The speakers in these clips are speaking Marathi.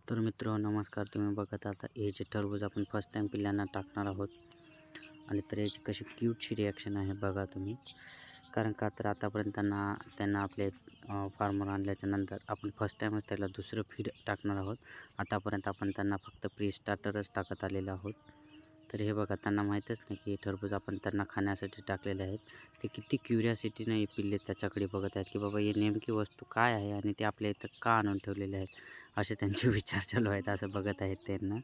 तर मित्रांनो नमस्कार. तुम्ही बघत आता हे जे टरबूज आपण फर्स्ट टाईम पिल्लांना टाकणार आहोत आणि तर याची कशी क्यूटशी रिॲक्शन आहे बघा तुम्ही. कारण का तर आतापर्यंत त्यांना आपले फार्मर आणल्याच्या नंतर आपण फर्स्ट टाईमच त्याला दुसरं फीड टाकणार आहोत. आतापर्यंत आपण त्यांना फक्त प्री स्टार्टरच टाकत आलेलो आहोत. तर हे बघा त्यांना माहीतच नाही की हे टरबूज आपण त्यांना खाण्यासाठी टाकलेले आहेत. ते किती क्युरियासिटीने हे पिल्ले त्याच्याकडे बघत आहेत की बाबा ही नेमकी वस्तू काय आहे आणि ते आपल्या इथं का आणून ठेवलेले आहेत, असे त्यांचे विचार चालू आहेत. असं बघत आहेत त्यांना.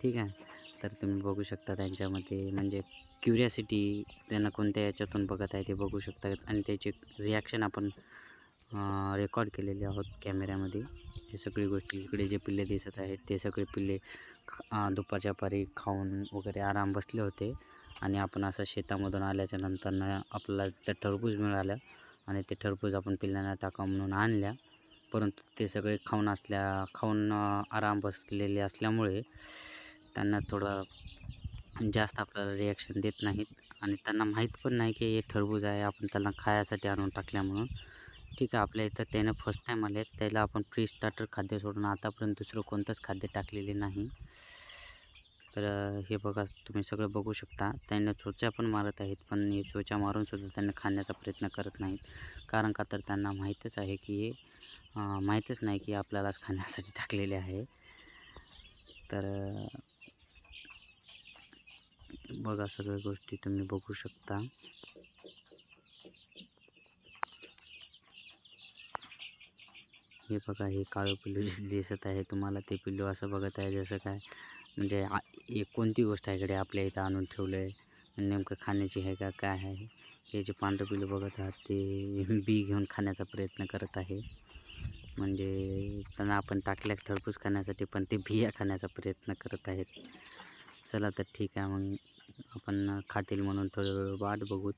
ठीक आहे. तर तुम्ही बघू शकता त्यांच्यामध्ये म्हणजे क्युरियासिटी त्यांना कोणत्या याच्यातून बघत आहे ते बघू शकता आणि त्याचे रिॲक्शन आपण रेकॉर्ड केलेले आहोत कॅमेऱ्यामध्ये. हे सगळी गोष्टी इकडे जे पिल्ले दिसत आहेत ते सगळे पिल्ले दुपारच्या पारी खाऊन वगैरे आराम बसले होते आणि आपण असं शेतामधून आल्याच्या नंतरनं आपल्याला ते टरबूज मिळालं आणि ते टरबूज आपण पिल्लांना टाकावं म्हणून आणल्या. परंतु ते सगळे खाऊन आराम बसलेले असल्यामुळे त्यांना थोडं जास्त आपल्याला रिॲक्शन देत नाहीत आणि त्यांना माहीत पण नाही की हे टरबूज आहे, आपण त्यांना खाण्यासाठी आणून टाकल्या म्हणून. ठीक आहे. आपल्या इथं त्यानं फर्स्ट टाईम आले, त्याला आपण प्री स्टार्टर खाद्य सोडून आतापर्यंत दुसरं कोणतंच खाद्य टाकलेले नाही. तर हे बघा तुम्ही सगळं बघू शकता. त्यांना चोचा पण मारत आहेत, पण हे चोचा मारूनसुद्धा त्यांना खाण्याचा प्रयत्न करत नाहीत. कारण का तर त्यांना माहीतच आहे की हे माहीतच नाही की आपल्यालाच खाण्यासाठी टाकलेले आहे. तर बघा सगळ्या गोष्टी तुम्ही बघू शकता. हे बघा हे काळं पिल्लू जे दिसत आहे तुम्हाला, ते पिल्लू असं बघत आहे जसं काय म्हणजे हे कोणती गोष्ट आहे इकडे आपल्या इथं आणून ठेवलं आहे, नेमकं खाण्याची आहे का काय आहे. हे जे पांढरं पिल्लू बघत आहात ते बी घेऊन खाण्याचा प्रयत्न करत आहे. म्हणजे त्यांना आपण टाकल्या टरबूज खाण्यासाठी, पण ते बिया खाण्याचा प्रयत्न करत आहेत. चला तर ठीक आहे, मग आपण खातील म्हणून थोडं वेळ वाट बघू.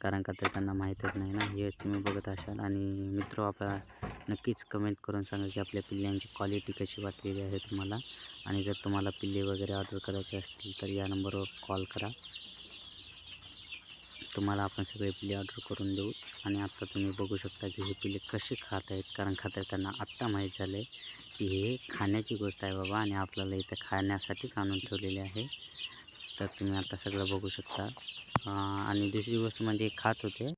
कारण का तर त्यांना माहीतच नाही ना. हे तुम्ही बघत असाल आणि मित्र आपल्याला नक्कीच कमेंट करून सांगा की आपल्या पिल्ल्यांची क्वालिटी कशी वाटलेली आहे तुम्हाला. आणि जर तुम्हाला पिल्ले वगैरे ऑर्डर करायचे असतील तर या नंबरवर कॉल करा. तुम्हाला आपण सगळे पिल्ले ऑर्डर करून देऊ. आणि आत्ता तुम्ही बघू शकता की हे पिल्ले कसे खात आहेत. कारण का तर त्यांना आत्ता माहीत झालं आहे की हे खाण्याची गोष्ट आहे बाबा आणि आपल्याला इथं खाण्यासाठीच आणून ठेवलेले आहे. तर तुम्ही आता सगळं बघू शकता. आणि दुसरी गोष्ट म्हणजे खात होते.